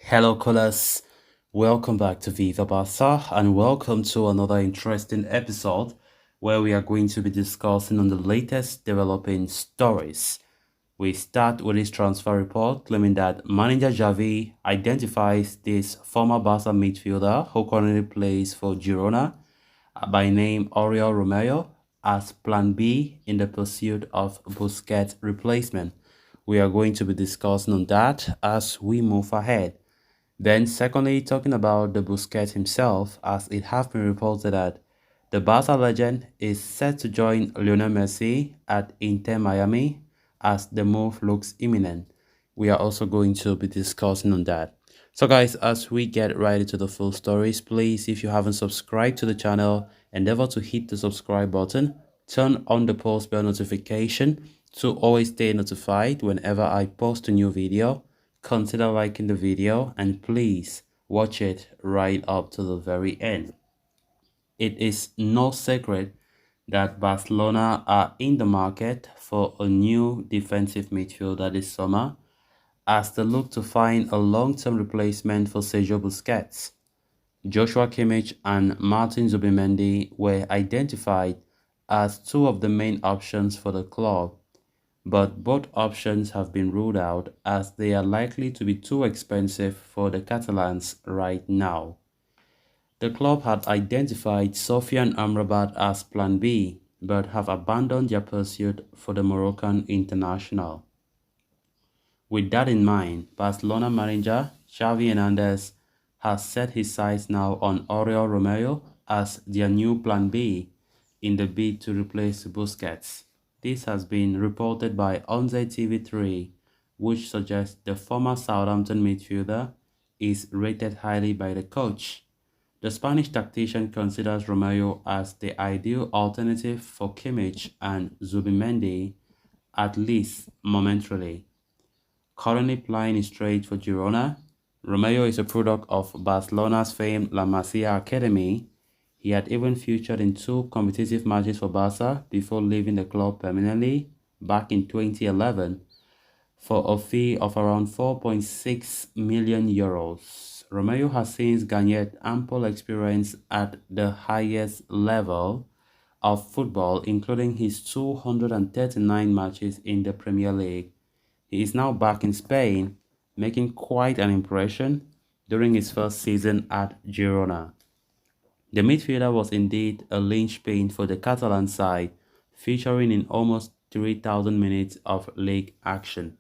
Hello, callers. Welcome back to Viva Barca and welcome to another interesting episode where we are going to be discussing on the latest developing stories. We start with this transfer report claiming that manager Javi identifies this former Barca midfielder who currently plays for Girona by name Oriol Romeu as Plan B in the pursuit of Busquets replacement. We are going to be discussing on that as we move ahead. Then, secondly, talking about the Busquets himself, as it have been reported that the Barca legend is set to join Lionel Messi at Inter Miami as the move looks imminent. We are also going to be discussing on that. So guys, as we get right into the full stories, please, if you haven't subscribed to the channel, endeavor to hit the subscribe button, turn on the post bell notification to always stay notified whenever I post a new video. Consider liking the video and please watch it right up to the very end. It is no secret that Barcelona are in the market for a new defensive midfielder this summer as they look to find a long-term replacement for Sergio Busquets. Joshua Kimmich and Martin Zubimendi were identified as two of the main options for the club, but both options have been ruled out as they are likely to be too expensive for the Catalans right now. The club had identified Sofian Amrabat as Plan B, but have abandoned their pursuit for the Moroccan international. With that in mind, Barcelona manager Xavi Hernandez has set his sights now on Oriol Romeu as their new Plan B in the bid to replace Busquets. This has been reported by Onze TV3, which suggests the former Southampton midfielder is rated highly by the coach. The Spanish tactician considers Romeu as the ideal alternative for Kimmich and Zubimendi, at least momentarily. Currently playing straight for Girona, Romeu is a product of Barcelona's famed La Masia Academy. He had even featured in two competitive matches for Barca before leaving the club permanently back in 2011 for a fee of around 4.6 million euros. Romeu has since garnered ample experience at the highest level of football, including his 239 matches in the Premier League. He is now back in Spain, making quite an impression during his first season at Girona. The midfielder was indeed a linchpin for the Catalan side, featuring in almost 3,000 minutes of league action.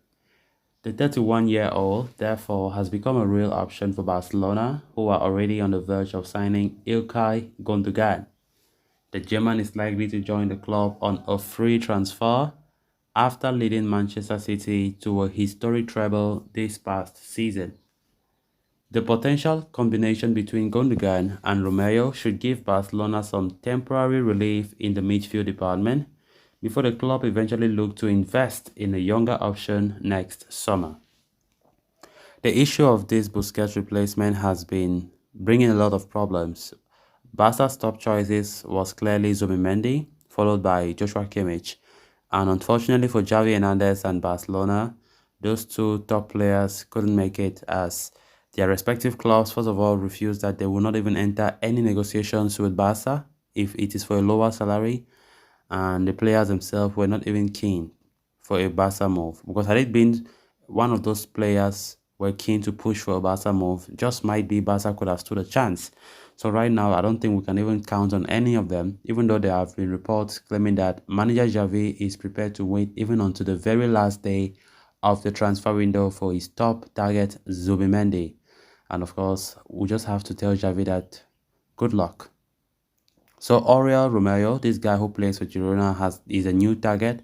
The 31-year-old, therefore, has become a real option for Barcelona, who are already on the verge of signing Ilkay Gundogan. The German is likely to join the club on a free transfer after leading Manchester City to a historic treble this past season. The potential combination between Gundogan and Romeu should give Barcelona some temporary relief in the midfield department before the club eventually look to invest in a younger option next summer. The issue of this Busquets replacement has been bringing a lot of problems. Barca's top choices was clearly Zubimendi, followed by Joshua Kimmich, and unfortunately for Xavi Hernandez and Barcelona, those two top players couldn't make it as their respective clubs first of all refused that they will not even enter any negotiations with Barca if it is for a lower salary, and the players themselves were not even keen for a Barca move, because had it been one of those players were keen to push for a Barca move, just might be Barca could have stood a chance. So right now, I don't think we can even count on any of them, even though there have been reports claiming that manager Xavi is prepared to wait even until the very last day of the transfer window for his top target, Zubimendi. And of course, we just have to tell Xavi that good luck. So Oriol Romeu, this guy who plays for Girona, is a new target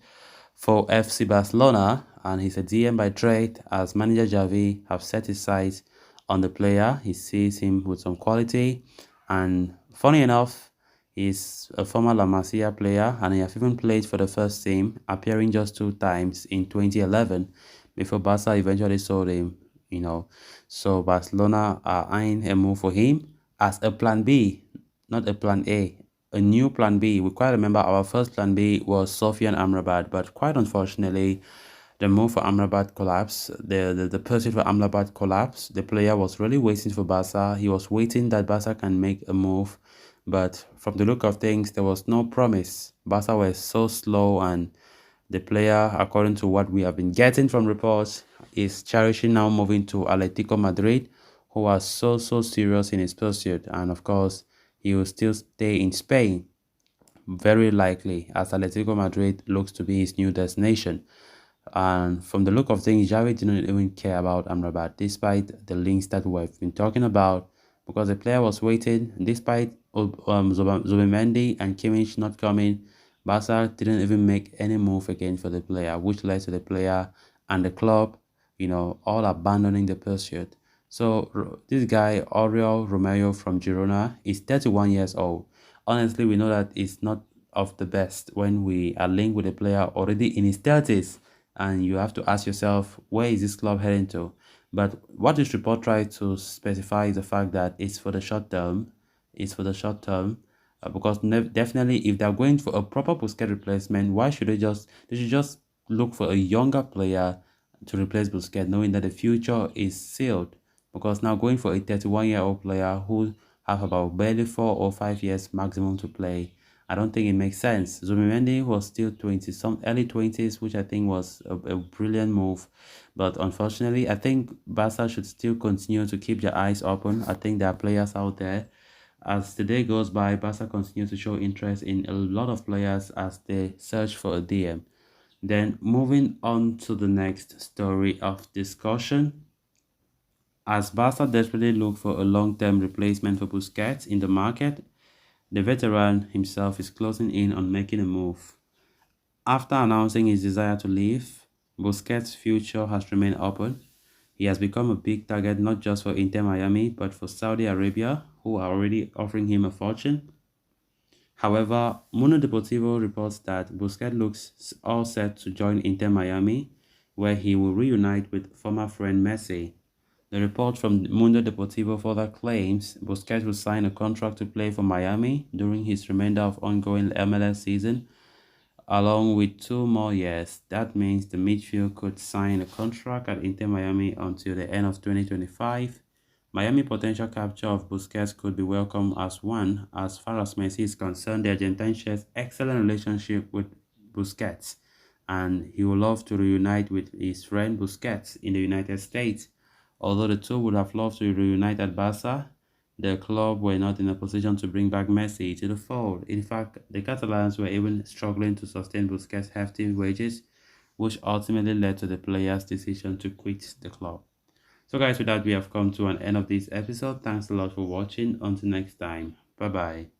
for FC Barcelona, and he's a DM by trade, as manager Xavi have set his sights on the player. He sees him with some quality, and funny enough, he's a former La Masia player, and he has even played for the first team, appearing just 2 times in 2011 before Barca eventually sold him. So Barcelona are eyeing a move for him as a plan B, not a plan A. A new plan B. We quite remember our first plan B was Sofian Amrabat, but quite unfortunately, The move for Amrabat collapsed. The pursuit for Amrabat collapsed. The player was really waiting for Barca. He was waiting that Barca can make a move, but from the look of things, there was no promise. Barca was so slow, and the player, according to what we have been getting from reports, is cherishing now moving to Atletico Madrid, who are so serious in his pursuit, and of course, he will still stay in Spain, very likely, as Atletico Madrid looks to be his new destination. And from the look of things, Javi didn't even care about Amrabat, despite the links that we've been talking about, because the player was waiting, despite Zubimendi and Kimmich not coming. Barca didn't even make any move again for the player, which led to the player and the club, all abandoning the pursuit. So this guy, Oriol Romeu from Girona, is 31 years old. Honestly, we know that it's not of the best when we are linked with a player already in his 30s, and you have to ask yourself, where is this club heading to? But what this report tries to specify is the fact that it's for the short term. It's for the short term. Because definitely, if they're going for a proper Busquets replacement, why should they should just look for a younger player to replace Busquets, knowing that the future is sealed. Because now going for a 31-year-old player who have about barely 4 or 5 years maximum to play, I don't think it makes sense. Zubimendi was still 20, some early 20s, which I think was a brilliant move. But unfortunately, I think Barca should still continue to keep their eyes open. I think there are players out there. As the day goes by, Barca continue to show interest in a lot of players as they search for a DM. Then moving on to the next story of discussion. As Barca desperately look for a long-term replacement for Busquets in the market, the veteran himself is closing in on making a move. After announcing his desire to leave, Busquets' future has remained open. He has become a big target not just for Inter Miami but for Saudi Arabia, who are already offering him a fortune. However, Mundo Deportivo reports that Busquets looks all set to join Inter Miami, where he will reunite with former friend Messi. The report from Mundo Deportivo further claims Busquets will sign a contract to play for Miami during his remainder of ongoing MLS season, along with 2 more years. That means the midfield could sign a contract at Inter Miami until the end of 2025. Miami potential capture of Busquets could be welcome as one. As far as Messi is concerned, the Argentine shares excellent relationship with Busquets, and he would love to reunite with his friend Busquets in the United States. Although the two would have loved to reunite at Barca, the club were not in a position to bring back Messi to the fold. In fact, the Catalans were even struggling to sustain Busquets' hefty wages, which ultimately led to the player's decision to quit the club. So guys, with that, we have come to an end of this episode. Thanks a lot for watching. Until next time. Bye bye.